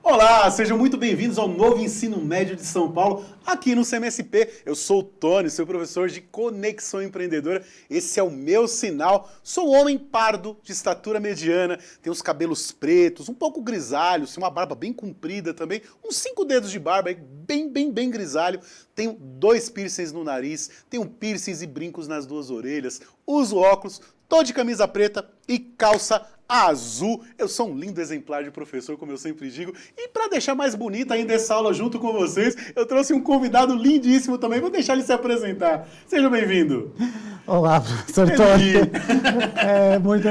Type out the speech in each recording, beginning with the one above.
Olá, sejam muito bem-vindos ao novo Ensino Médio de São Paulo, aqui no CMSP. Eu sou o Tony, seu professor de Conexão Empreendedora. Esse é o meu sinal. Sou um homem pardo, de estatura mediana, tenho os cabelos pretos, um pouco grisalhos, uma barba bem comprida também, uns 5 dedos de barba, bem grisalho. Tenho 2 piercings no nariz, tenho piercings e brincos nas 2 orelhas, uso óculos, tô de camisa preta e calça azul. Eu sou um lindo exemplar de professor, como eu sempre digo. E para deixar mais bonita ainda essa aula junto com vocês, eu trouxe um convidado lindíssimo também. Vou deixar ele se apresentar. Seja bem-vindo. Olá, professor Tony. É muito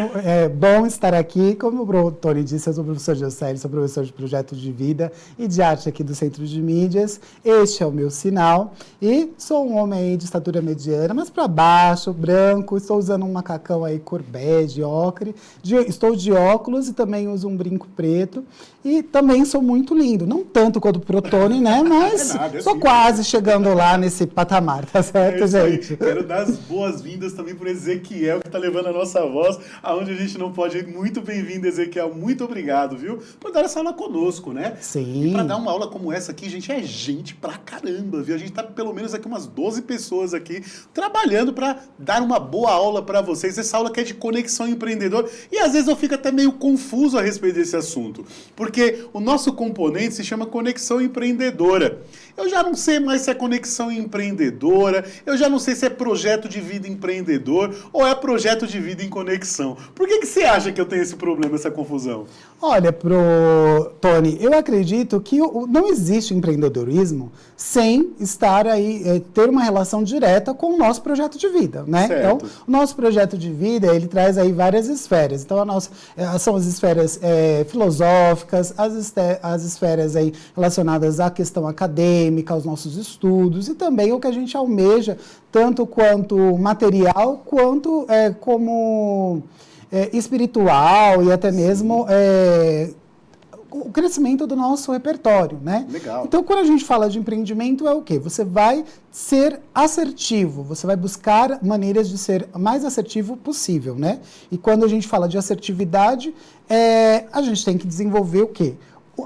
bom estar aqui. Como o Tony disse, eu sou professor de OCL, sou professor de projeto de vida e de arte aqui do Centro de Mídias. Este é o meu sinal. E sou um homem aí de estatura mediana, mas para baixo, branco. Estou usando um macacão aí cor bege, ocre. Estou de óculos e também uso um brinco preto. E também sou muito lindo. Não tanto quanto pro Tony, né? Mas estou quase chegando lá nesse patamar, tá certo, gente? Aí. Quero dar as boas-vindas também para Ezequiel, que está levando a nossa voz aonde a gente não pode ir. Muito bem-vindo, Ezequiel. Muito obrigado, viu? Por dar essa aula conosco, né? Sim. E para dar uma aula como essa aqui, gente, é gente pra caramba, viu? A gente tá pelo menos aqui umas 12 pessoas aqui trabalhando para dar uma boa aula para vocês. Essa aula que é de conexão empreendedor. E às vezes eu fico até meio confuso a respeito desse assunto, porque o nosso componente se chama conexão empreendedora. Eu já não sei mais se é conexão empreendedora, eu já não sei se é projeto de vida empreendedor ou é projeto de vida em conexão. Por que você acha que eu tenho esse problema, essa confusão? Olha, Tony, eu acredito que não existe empreendedorismo sem estar aí, ter uma relação direta com o nosso projeto de vida, né? Certo. Então, o nosso projeto de vida, ele traz aí várias esferas. Então, são as esferas filosóficas, as esferas aí relacionadas à questão acadêmica, aos nossos estudos e também o que a gente almeja, tanto quanto material, quanto como espiritual e até mesmo o crescimento do nosso repertório, né? Legal. Então, quando a gente fala de empreendimento, é o quê? Você vai ser assertivo, você vai buscar maneiras de ser o mais assertivo possível, né? E quando a gente fala de assertividade, a gente tem que desenvolver o quê?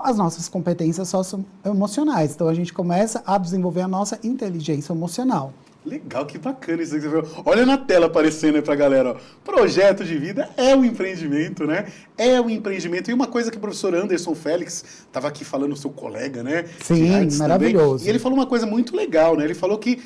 As nossas competências socioemocionais. Então, a gente começa a desenvolver a nossa inteligência emocional. Legal, que bacana isso que você viu. Olha na tela aparecendo aí pra galera, ó. Projeto de vida é um empreendimento, né? É um empreendimento. E uma coisa que o professor Anderson Félix estava aqui falando, seu colega, né? Sim, maravilhoso. Também. E ele falou uma coisa muito legal, né? Ele falou que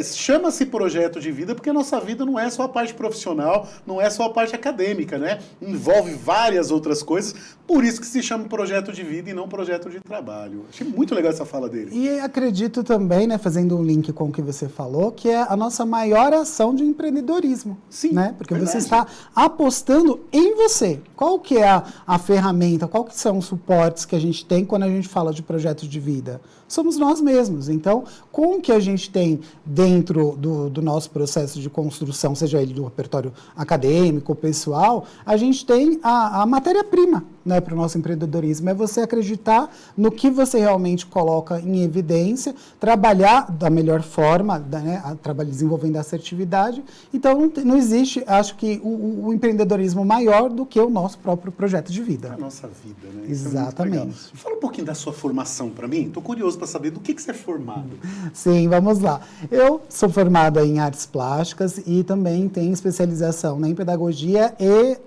chama-se projeto de vida porque a nossa vida não é só a parte profissional, não é só a parte acadêmica, né? Envolve várias outras coisas. Por isso que se chama projeto de vida e não projeto de trabalho. Achei muito legal essa fala dele. E acredito também, né, fazendo um link com o que você falou, que é a nossa maior ação de empreendedorismo. Sim, né? Porque verdade. Você está apostando em você. Qual que é a ferramenta, qual que são os suportes que a gente tem quando a gente fala de projeto de vida? Somos nós mesmos. Então, com o que a gente tem dentro do nosso processo de construção, seja ele do repertório acadêmico ou pessoal, a gente tem a matéria-prima, né, para o nosso empreendedorismo. É você acreditar no que você realmente coloca em evidência, trabalhar da melhor forma, né, desenvolvendo a assertividade. Então, não existe, acho que, o empreendedorismo maior do que o nosso próprio projeto de vida. A nossa vida, né? Exatamente. Fala um pouquinho da sua formação para mim. Estou curioso para saber do que você é formado. Sim, vamos lá. Eu sou formada em artes plásticas e também tenho especialização, né, em pedagogia e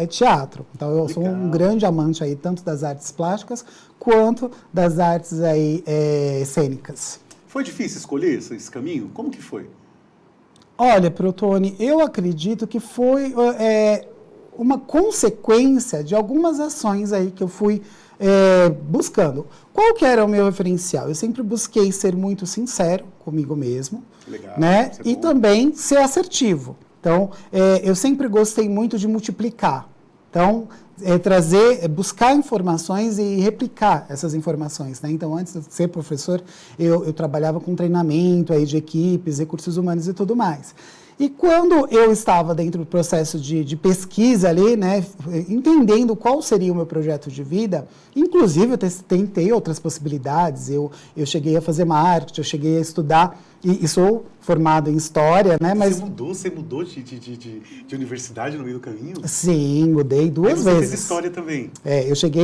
teatro. Então, eu sou um grande amante aí, tanto das artes plásticas quanto das artes aí, cênicas. Foi difícil escolher esse caminho? Como que foi? Olha, Tony, eu acredito que foi uma consequência de algumas ações aí que eu fui buscando. Qual que era o meu referencial? Eu sempre busquei ser muito sincero comigo mesmo, legal, né? E também ser assertivo. Então, eu sempre gostei muito de multiplicar. Então, buscar informações e replicar essas informações, né? Então, antes de ser professor, eu trabalhava com treinamento aí de equipes, recursos humanos e tudo mais. E quando eu estava dentro do processo de pesquisa ali, né, entendendo qual seria o meu projeto de vida, inclusive eu tentei outras possibilidades, eu cheguei a fazer marketing, eu cheguei a estudar e sou formado em História, né? Mas Você mudou de universidade no meio do caminho? sim, mudei duas você vezes. fez História também?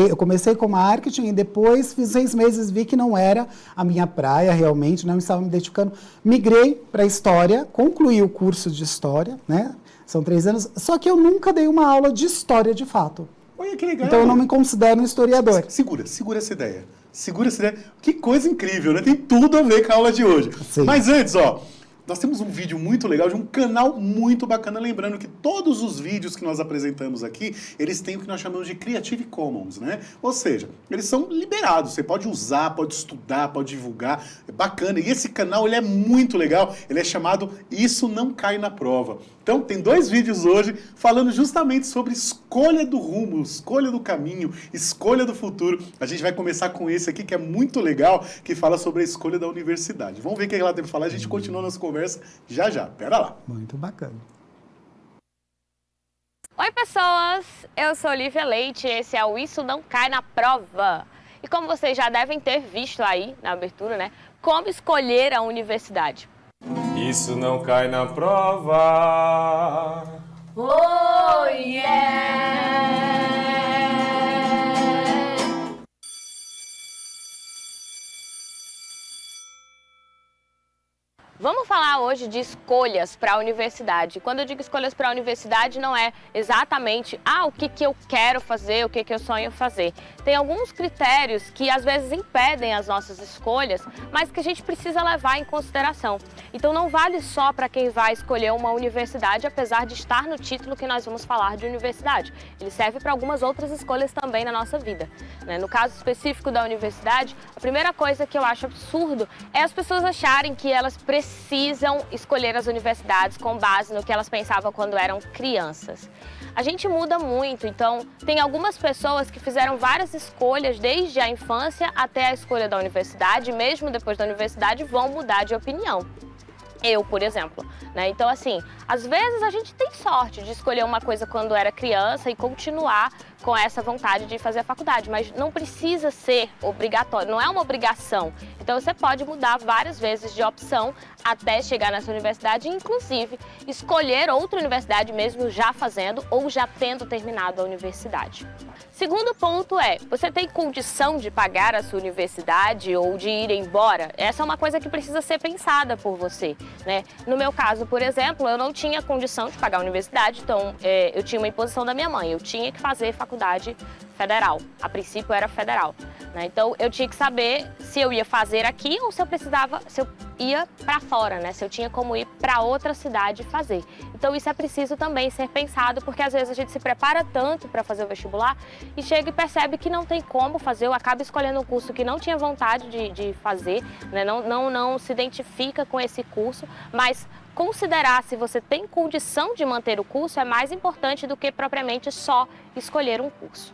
Eu comecei com marketing e depois fiz 6 meses, vi que não era a minha praia realmente, não estava me identificando. Migrei para História, concluí o curso de História, né? São 3 anos, só que eu nunca dei uma aula de História de fato. Olha que legal. Então eu não me considero um historiador. Segura essa ideia. Segura essa ideia. Que coisa incrível, né? Tem tudo a ver com a aula de hoje. Sim. Mas antes, nós temos um vídeo muito legal de um canal muito bacana. Lembrando que todos os vídeos que nós apresentamos aqui, eles têm o que nós chamamos de Creative Commons, né? Ou seja, eles são liberados. Você pode usar, pode estudar, pode divulgar. É bacana. E esse canal, ele é muito legal. Ele é chamado Isso Não Cai na Prova. Então, tem 2 vídeos hoje falando justamente sobre escolha do rumo, escolha do caminho, escolha do futuro. A gente vai começar com esse aqui, que é muito legal, que fala sobre a escolha da universidade. Vamos ver o que ela tem para falar, a gente continua nossa conversa já já. Pera lá. Muito bacana. Oi, pessoas! Eu sou Olivia Leite e esse é o Isso Não Cai na Prova. E como vocês já devem ter visto aí na abertura, né? Como escolher a universidade. Isso não cai na prova. Oh, yeah! Vamos falar hoje de escolhas para a universidade. Quando eu digo escolhas para a universidade, não é exatamente o que eu quero fazer, o que eu sonho fazer. Tem alguns critérios que às vezes impedem as nossas escolhas, mas que a gente precisa levar em consideração. Então não vale só para quem vai escolher uma universidade, apesar de estar no título que nós vamos falar de universidade. Ele serve para algumas outras escolhas também na nossa vida, né? No caso específico da universidade, a primeira coisa que eu acho absurdo é as pessoas acharem que elas precisam escolher as universidades com base no que elas pensavam quando eram crianças. A gente muda muito, então tem algumas pessoas que fizeram várias escolhas desde a infância até a escolha da universidade, mesmo depois da universidade vão mudar de opinião. Eu, por exemplo, né? Então, assim, às vezes a gente tem sorte de escolher uma coisa quando era criança e continuar com essa vontade de fazer a faculdade, mas não precisa ser obrigatório, não é uma obrigação. Então, você pode mudar várias vezes de opção até chegar nessa universidade, inclusive escolher outra universidade mesmo já fazendo ou já tendo terminado a universidade. Segundo ponto é, você tem condição de pagar a sua universidade ou de ir embora? Essa é uma coisa que precisa ser pensada por você, né? No meu caso, por exemplo, eu não tinha condição de pagar a universidade, então eu tinha uma imposição da minha mãe, eu tinha que fazer faculdade federal. A princípio era federal, né? Então eu tinha que saber se eu ia fazer aqui ou se eu ia para fora, né? Se eu tinha como ir para outra cidade fazer. Então isso é preciso também ser pensado, porque às vezes a gente se prepara tanto para fazer o vestibular e chega e percebe que não tem como fazer, ou acaba escolhendo um curso que não tinha vontade de fazer, né? Não se identifica com esse curso, mas considerar se você tem condição de manter o curso é mais importante do que propriamente só escolher um curso.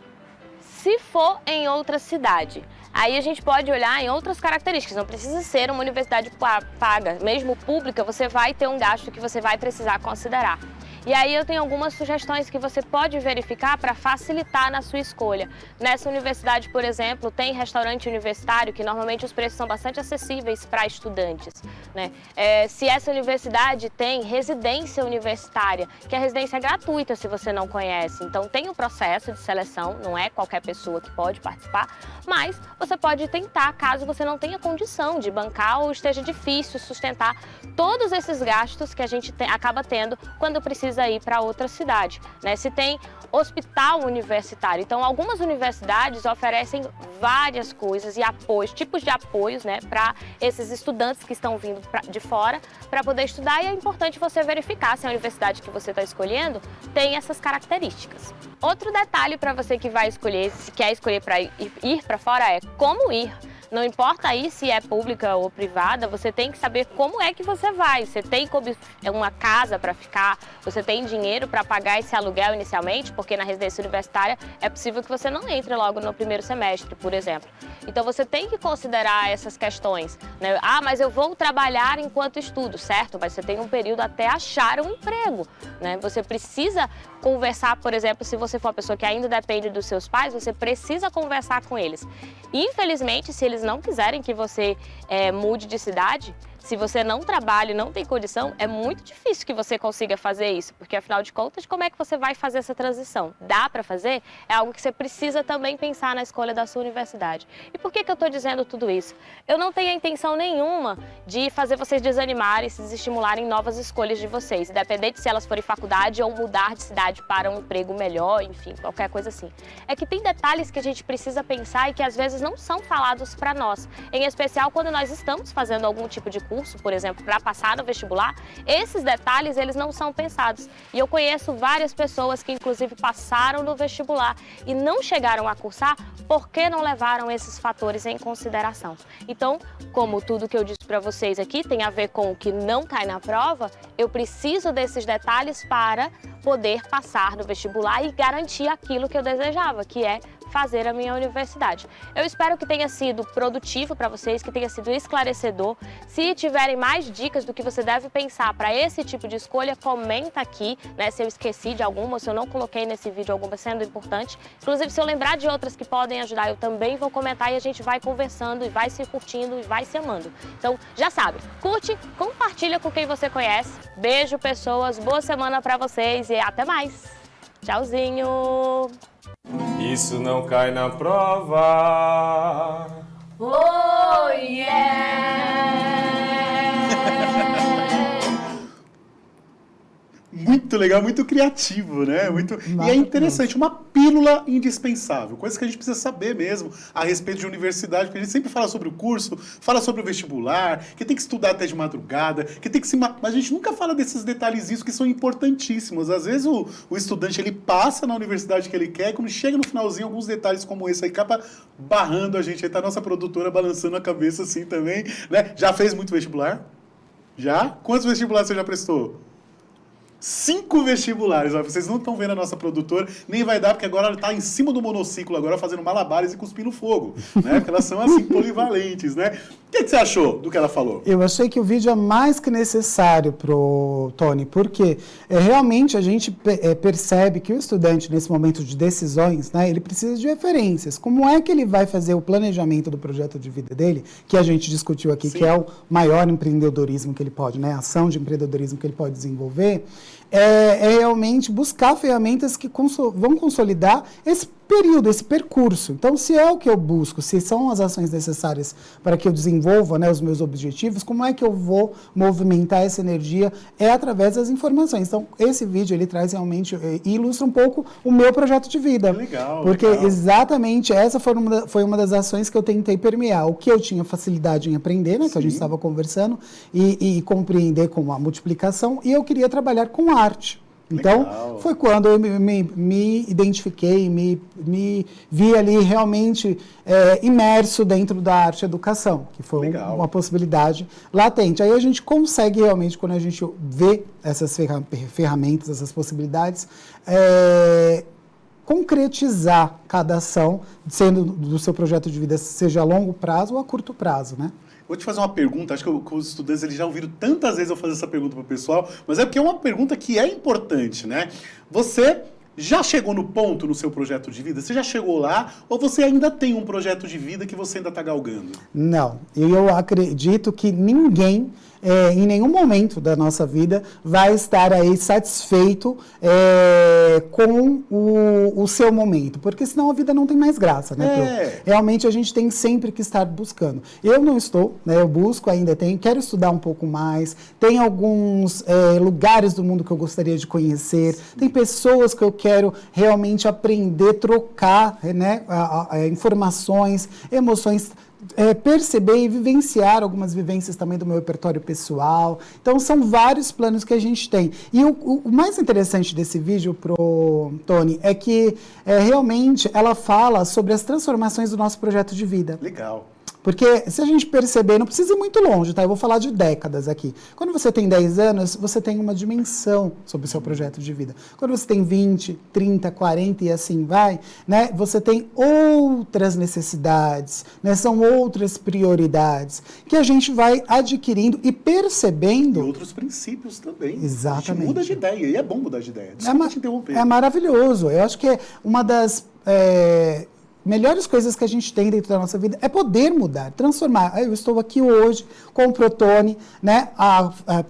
Se for em outra cidade, aí a gente pode olhar em outras características, não precisa ser uma universidade paga, mesmo pública, você vai ter um gasto que você vai precisar considerar. E aí eu tenho algumas sugestões que você pode verificar para facilitar na sua escolha. Nessa universidade, por exemplo, tem restaurante universitário, que normalmente os preços são bastante acessíveis para estudantes, né? Se essa universidade tem residência universitária, que a residência é gratuita se você não conhece, então tem um processo de seleção, não é qualquer pessoa que pode participar, mas você pode tentar caso você não tenha condição de bancar ou esteja difícil sustentar todos esses gastos que a gente acaba tendo quando precisa ir para outra cidade, né? Se tem hospital universitário, então algumas universidades oferecem várias coisas e apoios, tipos de apoios, né, para esses estudantes que estão vindo de fora para poder estudar, e é importante você verificar se a universidade que você está escolhendo tem essas características. Outro detalhe para você que vai escolher, se quer escolher para ir para fora, é como ir. Não importa aí se é pública ou privada, você tem que saber como é que você vai. Você tem uma casa para ficar, você tem dinheiro para pagar esse aluguel inicialmente, porque na residência universitária é possível que você não entre logo no primeiro semestre, por exemplo. Então você tem que considerar essas questões, né? Mas eu vou trabalhar enquanto estudo, certo? Mas você tem um período até achar um emprego, né? Você precisa conversar, por exemplo, se você for uma pessoa que ainda depende dos seus pais, você precisa conversar com eles. Infelizmente, se eles não quiserem que você mude de cidade, Se você não trabalha e não tem condição, é muito difícil que você consiga fazer isso, porque afinal de contas, como é que você vai fazer essa transição? Dá para fazer? É algo que você precisa também pensar na escolha da sua universidade. E por que eu estou dizendo tudo isso? Eu não tenho a intenção nenhuma de fazer vocês desanimarem, se desestimularem novas escolhas de vocês, independente se elas forem faculdade ou mudar de cidade para um emprego melhor, enfim, qualquer coisa assim. É que tem detalhes que a gente precisa pensar e que às vezes não são falados para nós, em especial quando nós estamos fazendo algum tipo de curso, por exemplo, para passar no vestibular, esses detalhes eles não são pensados. E eu conheço várias pessoas que inclusive passaram no vestibular e não chegaram a cursar porque não levaram esses fatores em consideração. Então, como tudo que eu disse para vocês aqui tem a ver com o que não cai na prova, eu preciso desses detalhes para poder passar no vestibular e garantir aquilo que eu desejava, que é fazer a minha universidade. Eu espero que tenha sido produtivo para vocês, que tenha sido esclarecedor. Se tiverem mais dicas do que você deve pensar para esse tipo de escolha, comenta aqui, né, se eu esqueci de alguma, se eu não coloquei nesse vídeo alguma sendo importante. Inclusive, se eu lembrar de outras que podem ajudar, eu também vou comentar e a gente vai conversando e vai se curtindo e vai se amando. Então, já sabe, curte, compartilha com quem você conhece. Beijo, pessoas, boa semana para vocês e até mais. Tchauzinho! Isso não cai na prova. Oh, yeah! Muito legal, muito criativo, né? E é interessante, uma pílula indispensável, coisa que a gente precisa saber mesmo a respeito de universidade, porque a gente sempre fala sobre o curso, fala sobre o vestibular, que tem que estudar até de madrugada, que tem que mas a gente nunca fala desses detalhezinhos que são importantíssimos. Às vezes o estudante ele passa na universidade que ele quer, e quando chega no finalzinho, alguns detalhes como esse aí acaba barrando a gente. Aí tá a nossa produtora balançando a cabeça assim também, né? Já fez muito vestibular? Já? Quantos vestibulares você já prestou? 5 vestibulares, ó. Vocês não estão vendo a nossa produtora, nem vai dar, porque agora ela está em cima do monociclo, agora fazendo malabares e cuspindo fogo, né? Porque elas são assim, polivalentes, né? O que você achou do que ela falou? Eu achei que o vídeo é mais que necessário pro Tony, porque realmente a gente percebe que o estudante, nesse momento de decisões, né, ele precisa de referências. Como é que ele vai fazer o planejamento do projeto de vida dele, que a gente discutiu aqui, Sim. que é o maior empreendedorismo que ele pode, né, a ação de empreendedorismo que ele pode desenvolver, é realmente buscar ferramentas que vão consolidar esse período, esse percurso. Então, se é o que eu busco, se são as ações necessárias para que eu desenvolva, né, os meus objetivos, como é que eu vou movimentar essa energia? É através das informações. Então, esse vídeo, ele traz realmente, ilustra um pouco o meu projeto de vida. Legal, porque legal. Exatamente essa foi uma das ações que eu tentei permear. O que eu tinha facilidade em aprender, né, que a gente estava conversando, e compreender com a multiplicação, e eu queria trabalhar com arte. Então, Legal. foi quando eu me identifiquei, me vi ali realmente imerso dentro da arte e educação, que foi Legal. uma possibilidade latente. Aí a gente consegue realmente, quando a gente vê essas ferramentas, essas possibilidades, concretizar cada ação, sendo do seu projeto de vida, seja a longo prazo ou a curto prazo, né? Vou te fazer uma pergunta, acho que os estudantes eles já ouviram tantas vezes eu fazer essa pergunta para o pessoal, mas é porque é uma pergunta que é importante, né? Você já chegou no ponto no seu projeto de vida? Você já chegou lá ou você ainda tem um projeto de vida que você ainda está galgando? Não, eu acredito que ninguém, em nenhum momento da nossa vida, vai estar aí satisfeito com o seu momento, porque senão a vida não tem mais graça, né, Pro? Realmente a gente tem sempre que estar buscando. Eu não estou, né, eu busco, ainda quero estudar um pouco mais, tem alguns lugares do mundo que eu gostaria de conhecer, tem pessoas que eu quero realmente aprender, trocar, né, informações, emoções, perceber e vivenciar algumas vivências também do meu repertório pessoal. Então, são vários planos que a gente tem. E o mais interessante desse vídeo, pro Tony, é que realmente ela fala sobre as transformações do nosso projeto de vida. Legal. Porque se a gente perceber, não precisa ir muito longe, tá? Eu vou falar de décadas aqui. Quando você tem 10 anos, você tem uma dimensão sobre o seu projeto de vida. Quando você tem 20, 30, 40 e assim vai, né? Você tem outras necessidades, né? São outras prioridades que a gente vai adquirindo e percebendo. E outros princípios também. Exatamente. A gente muda de ideia, e é bom mudar de ideia. Desculpa te interromper. É maravilhoso. Eu acho que é uma das melhores coisas que a gente tem dentro da nossa vida é poder mudar, transformar. Eu estou aqui hoje com o Protone, né,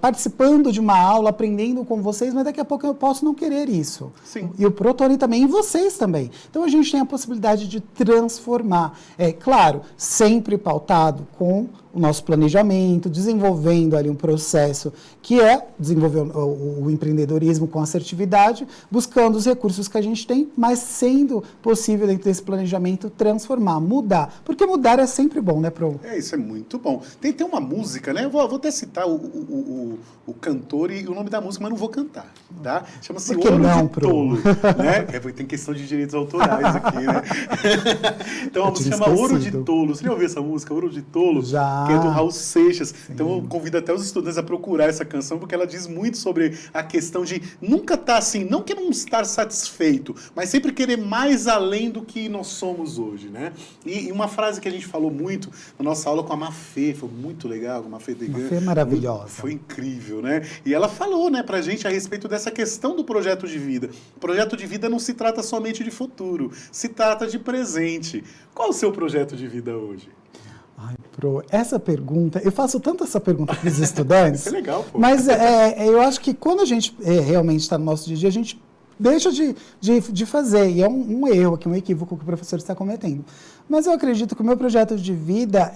participando de uma aula, aprendendo com vocês, mas daqui a pouco eu posso não querer isso. Sim. E o Protone também, e vocês também. Então a gente tem a possibilidade de transformar. É claro, sempre pautado com o nosso planejamento, desenvolvendo ali um processo que é desenvolver o empreendedorismo com assertividade, buscando os recursos que a gente tem, mas sendo possível dentro desse planejamento transformar, mudar. Porque mudar é sempre bom, né, Pro? Isso é muito bom. Tem uma música, né? Eu vou até citar o cantor e o nome da música, mas não vou cantar, tá? Chama-se Por que Ouro não, de Pro? Tolo, né? Tem questão de direitos autorais aqui, né? Então a música chama Ouro de Tolo. Você já ouviu essa música, Ouro de Tolo? Já. Que é do Raul Seixas. Sim. Então eu convido até os estudantes a procurar essa canção, porque ela diz muito sobre a questão de nunca estar assim, não que não estar satisfeito, mas sempre querer mais além do que nós somos hoje, né? E uma frase que a gente falou muito na nossa aula com a Mafê, foi muito legal, a Mafê Degan. Mafê é maravilhosa. Foi incrível, né? E ela falou, né, pra gente a respeito dessa questão do projeto de vida. O projeto de vida não se trata somente de futuro, se trata de presente. Qual o seu projeto de vida hoje? Ai, Pro, essa pergunta, eu faço tanto essa pergunta para os estudantes. Isso é legal, pô. Mas eu acho que quando a gente realmente está no nosso dia a dia, a gente deixa de fazer. E é um erro aqui, um equívoco que o professor está cometendo. Mas eu acredito que o meu projeto de vida,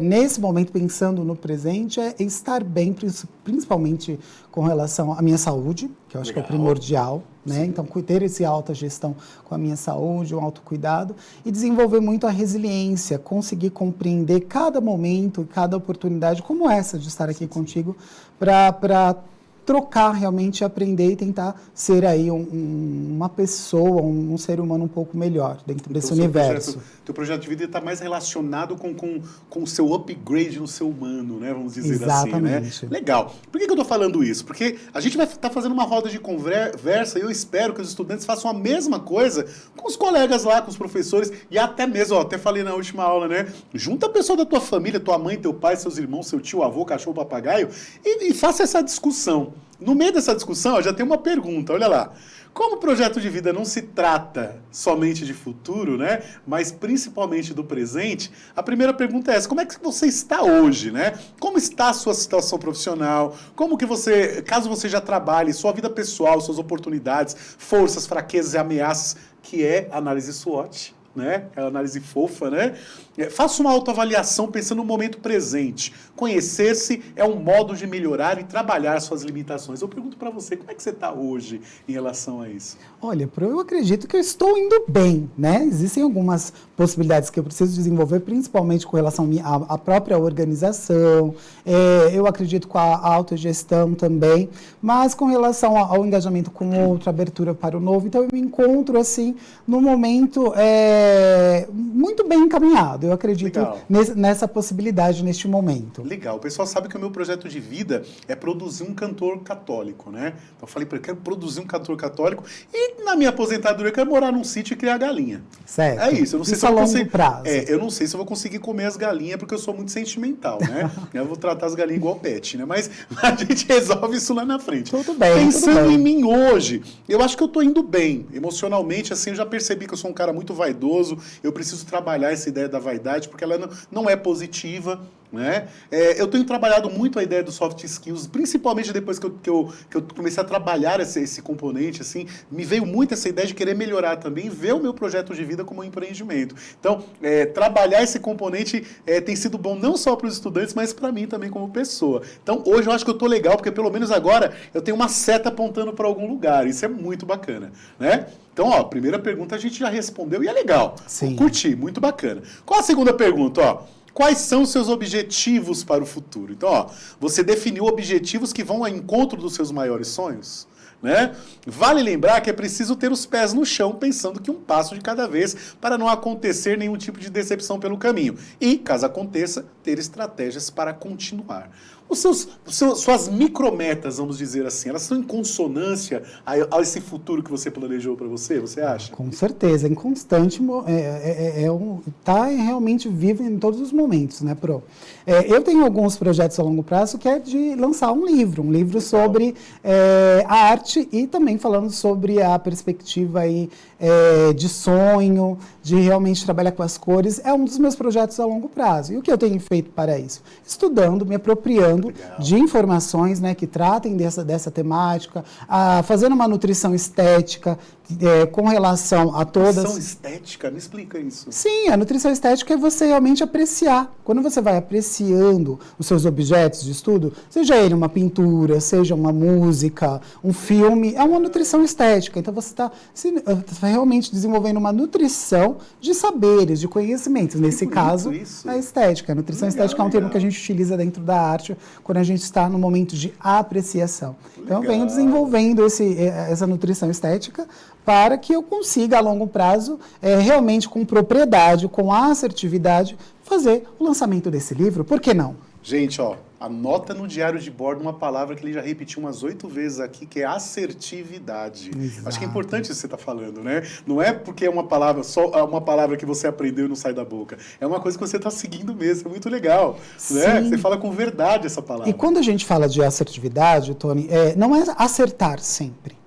nesse momento, pensando no presente, é estar bem, principalmente com relação à minha saúde, que eu acho que é o primordial, né? Então, ter essa alta gestão com a minha saúde, um autocuidado, e desenvolver muito a resiliência, conseguir compreender cada momento, cada oportunidade, como essa de estar aqui contigo, para trocar realmente, aprender e tentar ser aí uma pessoa, um ser humano um pouco melhor dentro desse universo. Teu projeto de vida está mais relacionado com o seu upgrade no seu humano, né? Vamos dizer Exatamente. assim, né? Legal. Por que eu estou falando isso? Porque a gente vai estar fazendo uma roda de conversa e eu espero que os estudantes façam a mesma coisa com os colegas lá, com os professores e até mesmo, até falei na última aula, né? Junta a pessoa da tua família, tua mãe, teu pai, seus irmãos, seu tio, avô, cachorro, papagaio e faça essa discussão. No meio dessa discussão, eu já tenho uma pergunta, olha lá. Como o projeto de vida não se trata somente de futuro, né, mas principalmente do presente, a primeira pergunta é essa: como é que você está hoje, né? Como está a sua situação profissional? Como que você, caso você já trabalhe, sua vida pessoal, suas oportunidades, forças, fraquezas e ameaças, que é análise SWOT, né? É uma análise fofa, né? Faça uma autoavaliação pensando no momento presente. Conhecer-se é um modo de melhorar e trabalhar suas limitações. Eu pergunto para você, como é que você está hoje em relação a isso? Olha, eu acredito que eu estou indo bem, né? Existem algumas possibilidades que eu preciso desenvolver, principalmente com relação à própria organização. Eu acredito com a autogestão também, mas com relação ao engajamento com o outro, abertura para o novo. Então, eu me encontro, assim, no momento muito bem encaminhado. Eu acredito nessa possibilidade neste momento. Legal. O pessoal sabe que o meu projeto de vida é produzir um cantor católico, né? Então eu falei para ele, quero produzir um cantor católico e na minha aposentadoria eu quero morar num sítio e criar galinha. Certo. É isso. Eu não sei se a eu vou longo conseguir prazo. Eu não sei se eu vou conseguir comer as galinhas porque eu sou muito sentimental, né? Eu vou tratar as galinhas igual pet, né? Mas a gente resolve isso lá na frente. Tudo bem. Pensando em mim hoje, eu acho que eu tô indo bem. Emocionalmente, assim, eu já percebi que eu sou um cara muito vaidoso. Eu preciso trabalhar essa ideia da vaidade porque ela não é positiva, né? Eu tenho trabalhado muito a ideia dos soft skills, principalmente depois que eu comecei a trabalhar esse componente, assim, me veio muito essa ideia de querer melhorar também, ver o meu projeto de vida como um empreendimento. Então, trabalhar esse componente tem sido bom não só para os estudantes, mas para mim também como pessoa. Então, hoje eu acho que eu estou legal, porque pelo menos agora eu tenho uma seta apontando para algum lugar, isso é muito bacana, né? Então, ó, a primeira pergunta a gente já respondeu e é legal. Sim. Curti, muito bacana. Qual a segunda pergunta, ó? Quais são os seus objetivos para o futuro? Então, ó, você definiu objetivos que vão ao encontro dos seus maiores sonhos? Né? Vale lembrar que é preciso ter os pés no chão, pensando que um passo de cada vez para não acontecer nenhum tipo de decepção pelo caminho. E, caso aconteça, ter estratégias para continuar. Suas micrometas, vamos dizer assim, elas estão em consonância a esse futuro que você planejou para você acha? Com certeza, em constante, tá realmente vivo em todos os momentos, né, Pro? Eu tenho alguns projetos a longo prazo que é de lançar um livro sobre a arte arte e também falando sobre a perspectiva aí, de sonho, de realmente trabalhar com as cores. É um dos meus projetos a longo prazo. E o que eu tenho feito para isso? Estudando, me apropriando de informações, né, que tratem dessa temática, fazendo uma nutrição estética com relação a todas... Nutrição estética? Me explica isso. Sim, a nutrição estética é você realmente apreciar. Quando você vai apreciando os seus objetos de estudo, seja ele uma pintura, seja uma música, um filme, é uma nutrição estética. Então você está realmente desenvolvendo uma nutrição de saberes, de conhecimentos. Nesse caso, a estética. A nutrição estética é um termo que a gente utiliza dentro da arte quando a gente está no momento de apreciação. Então eu venho desenvolvendo essa nutrição estética para que eu consiga, a longo prazo, realmente com propriedade, com assertividade, fazer o lançamento desse livro. Por que não? Gente, ó, anota no diário de bordo uma palavra que ele já repetiu umas 8 vezes aqui, que é assertividade. Exato. Acho que é importante isso que você está falando, né? Não é porque é uma palavra, só uma palavra que você aprendeu e não sai da boca. É uma coisa que você está seguindo mesmo, é muito legal. Né? Você fala com verdade essa palavra. E quando a gente fala de assertividade, Tony, não é acertar sempre.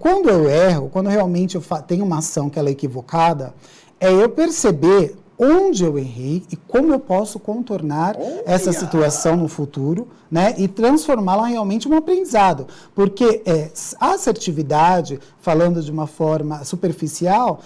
Quando eu erro, quando realmente eu tenho uma ação que ela é equivocada, é eu perceber onde eu errei e como eu posso contornar essa situação no futuro, né, e transformá-la realmente em um aprendizado. Porque a assertividade, falando de uma forma superficial,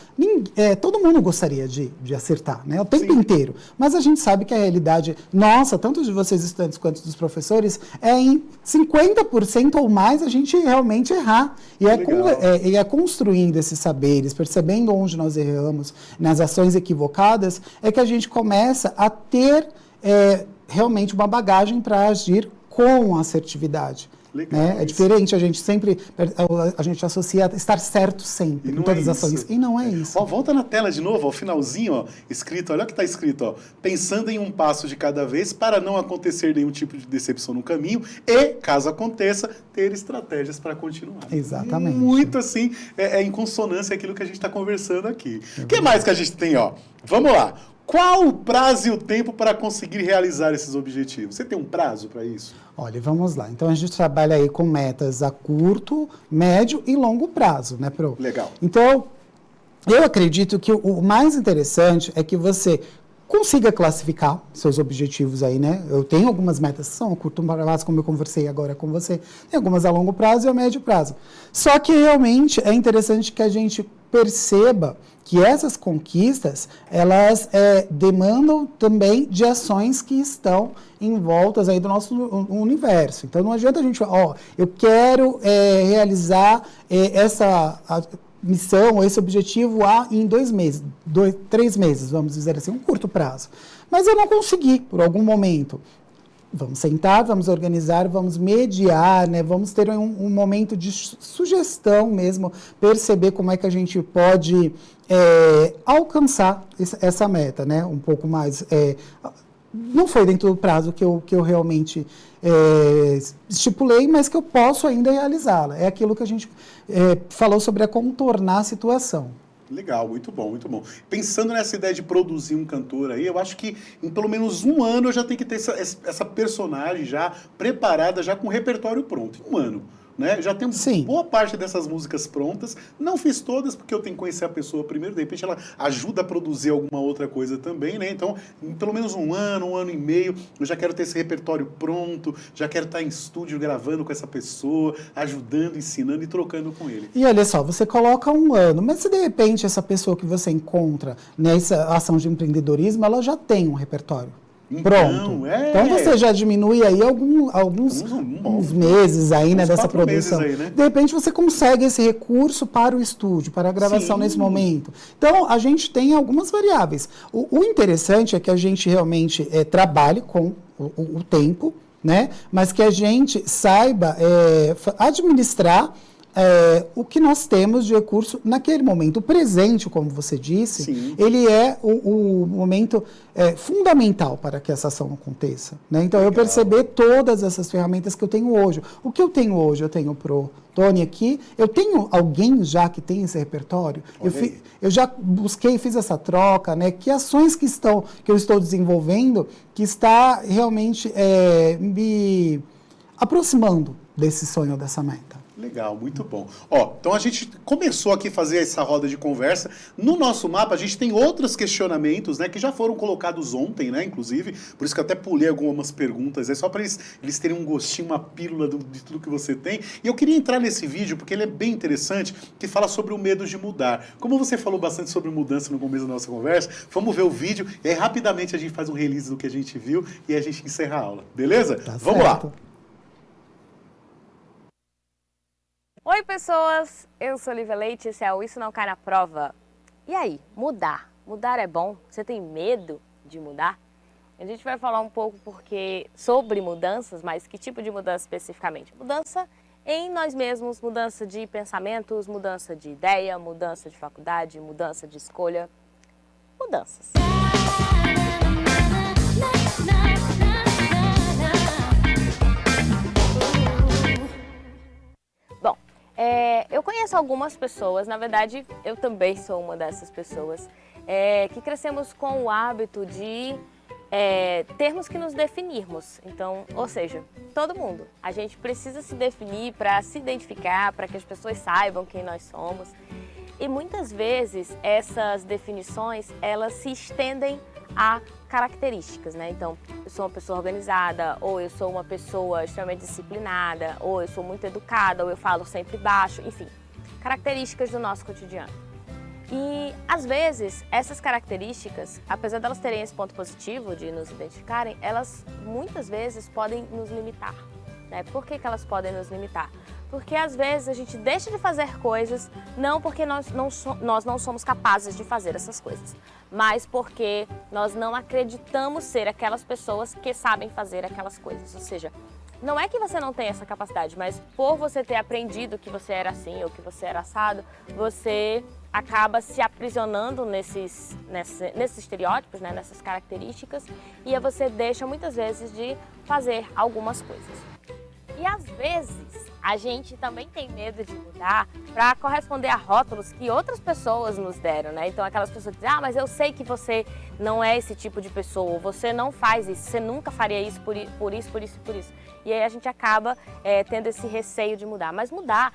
todo mundo gostaria de acertar, né, o tempo inteiro. Mas a gente sabe que a realidade nossa, tanto de vocês estudantes quanto dos professores, é em 50% ou mais a gente realmente errar. E é construindo esses saberes, percebendo onde nós erramos, nas ações equivocadas, é que a gente começa a ter realmente uma bagagem para agir com assertividade. Legal, né? É diferente, a gente associa estar certo sempre em todas as ações. E não é isso. Ó, volta na tela de novo, ao finalzinho, ó, escrito, olha o que está escrito, ó, pensando em um passo de cada vez para não acontecer nenhum tipo de decepção no caminho e, caso aconteça, ter estratégias para continuar. Exatamente. Muito assim, em consonância aquilo que a gente está conversando aqui. O que mais que a gente tem, ó? Vamos lá. Qual o prazo e o tempo para conseguir realizar esses objetivos? Você tem um prazo para isso? Olha, vamos lá. Então, a gente trabalha aí com metas a curto, médio e longo prazo, né, Pro? Legal. Então, eu acredito que o mais interessante é que você consiga classificar seus objetivos aí, né? Eu tenho algumas metas que são a curto prazo, como eu conversei agora com você, tem algumas a longo prazo e a médio prazo. Só que realmente é interessante que a gente perceba que essas conquistas, elas demandam também de ações que estão em voltas aí do nosso universo. Então, não adianta a gente falar, eu quero realizar essa missão, esse objetivo em 2 meses, 3 meses, vamos dizer assim, um curto prazo. Mas eu não consegui, por algum momento. Vamos sentar, vamos organizar, vamos mediar, né? Vamos ter um momento de sugestão mesmo, perceber como é que a gente pode alcançar essa meta, né? Um pouco mais... não foi dentro do prazo que eu realmente estipulei, mas que eu posso ainda realizá-la. É aquilo que a gente falou sobre contornar a situação. Legal, muito bom, muito bom. Pensando nessa ideia de produzir um cantor aí, eu acho que em pelo menos 1 ano eu já tenho que ter essa personagem já preparada, já com o repertório pronto. 1 ano. Né? Já tenho boa parte dessas músicas prontas. Não fiz todas, porque eu tenho que conhecer a pessoa primeiro. De repente, ela ajuda a produzir alguma outra coisa também, né? Então, em pelo menos 1 ano e meio, eu já quero ter esse repertório pronto, já quero estar em estúdio gravando com essa pessoa, ajudando, ensinando e trocando com ele. E olha só, você coloca 1 ano, mas se de repente essa pessoa que você encontra nessa ação de empreendedorismo, ela já tem um repertório. Pronto. Então você já diminui aí alguns meses aí, né, dessa produção. Aí, né? De repente você consegue esse recurso para o estúdio, para a gravação nesse momento. Então a gente tem algumas variáveis. O interessante é que a gente realmente trabalhe com o tempo, né? Mas que a gente saiba administrar o que nós temos de recurso naquele momento. O presente, como você disse, ele é o momento fundamental para que essa ação aconteça. Né? Então, eu perceber todas essas ferramentas que eu tenho hoje. O que eu tenho hoje? Eu tenho pro Tony aqui. Eu tenho alguém já que tem esse repertório? Eu já busquei, fiz essa troca, né? Que ações que eu estou desenvolvendo que está realmente me aproximando desse sonho, dessa meta. Legal, muito bom. Ó, então a gente começou aqui a fazer essa roda de conversa. No nosso mapa, a gente tem outros questionamentos, né, que já foram colocados ontem, né, inclusive. Por isso que eu até pulei algumas perguntas, só para eles terem um gostinho, uma pílula de tudo que você tem. E eu queria entrar nesse vídeo, porque ele é bem interessante, que fala sobre o medo de mudar. Como você falou bastante sobre mudança no começo da nossa conversa, vamos ver o vídeo e aí rapidamente a gente faz um release do que a gente viu e a gente encerra a aula. Beleza? Tá Vamos certo. lá. Oi, pessoas! Eu sou Lívia Leite, esse é o Isso Não Cai na Prova. E aí, mudar? Mudar é bom? Você tem medo de mudar? A gente vai falar um pouco sobre mudanças, mas que tipo de mudança especificamente? Mudança em nós mesmos, mudança de pensamentos, mudança de ideia, mudança de faculdade, mudança de escolha. Mudanças. Bom, eu conheço algumas pessoas, na verdade eu também sou uma dessas pessoas, que crescemos com o hábito de termos que nos definirmos. Então, ou seja, todo mundo. A gente precisa se definir para se identificar, para que as pessoas saibam quem nós somos. E muitas vezes essas definições, elas se estendem a características, né? Então, eu sou uma pessoa organizada, ou eu sou uma pessoa extremamente disciplinada, ou eu sou muito educada, ou eu falo sempre baixo, enfim, características do nosso cotidiano. E, às vezes, essas características, apesar delas terem esse ponto positivo de nos identificarem, elas muitas vezes podem nos limitar, né? Por que elas podem nos limitar? Porque, às vezes, a gente deixa de fazer coisas, não porque nós não somos capazes de fazer essas coisas, mas porque nós não acreditamos ser aquelas pessoas que sabem fazer aquelas coisas. Ou seja, não é que você não tem essa capacidade, mas por você ter aprendido que você era assim ou que você era assado, você acaba se aprisionando nesses estereótipos, né, nessas características, e aí você deixa muitas vezes de fazer algumas coisas. E às vezes a gente também tem medo de mudar para corresponder a rótulos que outras pessoas nos deram, né? Então aquelas pessoas que dizem, mas eu sei que você não é esse tipo de pessoa, você não faz isso, você nunca faria isso por isso. E aí a gente acaba tendo esse receio de mudar. Mas mudar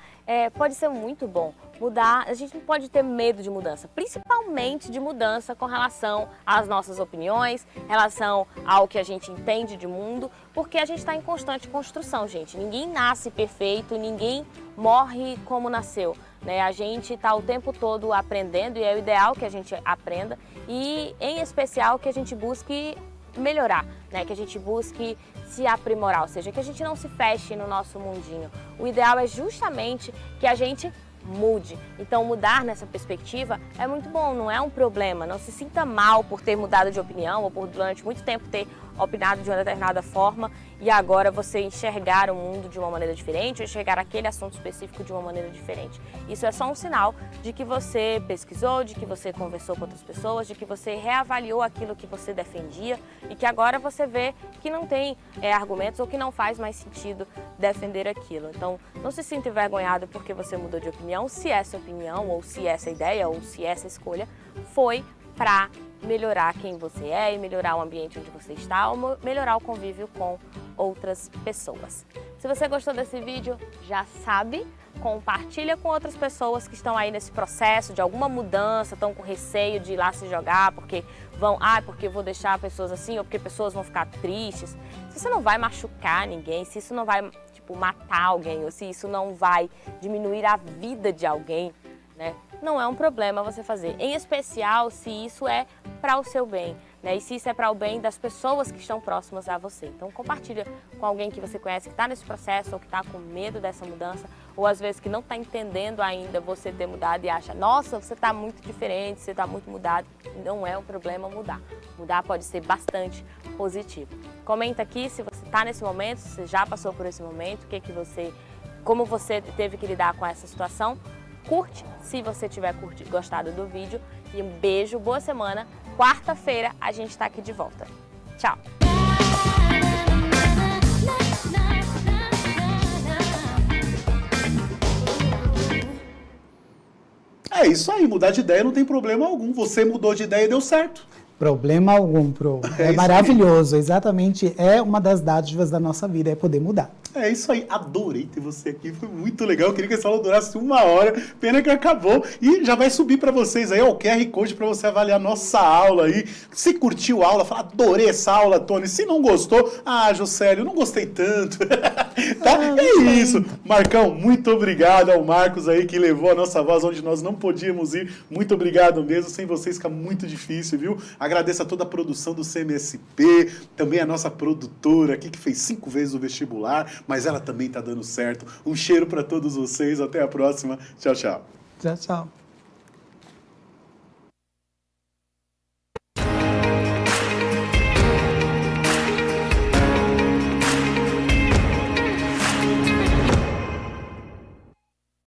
pode ser muito bom. Mudar, a gente não pode ter medo de mudança, principalmente de mudança com relação às nossas opiniões, relação ao que a gente entende de mundo, porque a gente está em constante construção, gente. Ninguém nasce perfeito, ninguém morre como nasceu, né? A gente está o tempo todo aprendendo e é o ideal que a gente aprenda e, em especial, que a gente busque melhorar, né? Que a gente busque se aprimorar, ou seja, que a gente não se feche no nosso mundinho. O ideal é justamente que a gente mude. Então, mudar nessa perspectiva é muito bom, não é um problema. Não se sinta mal por ter mudado de opinião ou por durante muito tempo ter opinado de uma determinada forma e agora você enxergar o mundo de uma maneira diferente ou enxergar aquele assunto específico de uma maneira diferente. Isso é só um sinal de que você pesquisou, de que você conversou com outras pessoas, de que você reavaliou aquilo que você defendia e que agora você vê que não tem argumentos ou que não faz mais sentido defender aquilo. Então, não se sinta envergonhado porque você mudou de opinião, se essa opinião ou se essa ideia ou se essa escolha foi para melhorar quem você é e melhorar o ambiente onde você está ou melhorar o convívio com outras pessoas. Se você gostou desse vídeo, já sabe, compartilha com outras pessoas que estão aí nesse processo de alguma mudança, estão com receio de ir lá se jogar porque porque eu vou deixar pessoas assim ou porque pessoas vão ficar tristes. Se isso não vai machucar ninguém, se isso não vai matar alguém ou se isso não vai diminuir a vida de alguém, né? Não é um problema você fazer, em especial se isso é para o seu bem, né? E se isso é para o bem das pessoas que estão próximas a você. Então compartilha com alguém que você conhece que está nesse processo ou que está com medo dessa mudança ou às vezes que não está entendendo ainda você ter mudado e acha, nossa, você está muito diferente, você está muito mudado. Não é um problema mudar. Mudar pode ser bastante positivo. Comenta aqui se você está nesse momento, se você já passou por esse momento, como você teve que lidar com essa situação. Curte se você tiver gostado do vídeo e um beijo, boa semana. Quarta-feira a gente está aqui de volta. Tchau! É isso aí, mudar de ideia não tem problema algum. Você mudou de ideia e deu certo. Problema algum, Pro. É isso maravilhoso, exatamente, é uma das dádivas da nossa vida, é poder mudar. É isso aí, adorei ter você aqui, foi muito legal. Eu queria que essa aula durasse 1 hora, pena que acabou. E já vai subir para vocês aí, ó, o QR Code para você avaliar nossa aula aí. Se curtiu a aula, fala, adorei essa aula, Tony. Se não gostou, Juscelio, não gostei tanto. Tá? É isso. Marcão, muito obrigado ao Marcos aí que levou a nossa voz onde nós não podíamos ir. Muito obrigado mesmo, sem vocês fica muito difícil, viu? Agradeço a toda a produção do CMSP, também a nossa produtora aqui que fez 5 vezes o vestibular, mas ela também tá dando certo. Um cheiro para todos vocês, até a próxima. Tchau, tchau. Tchau, tchau.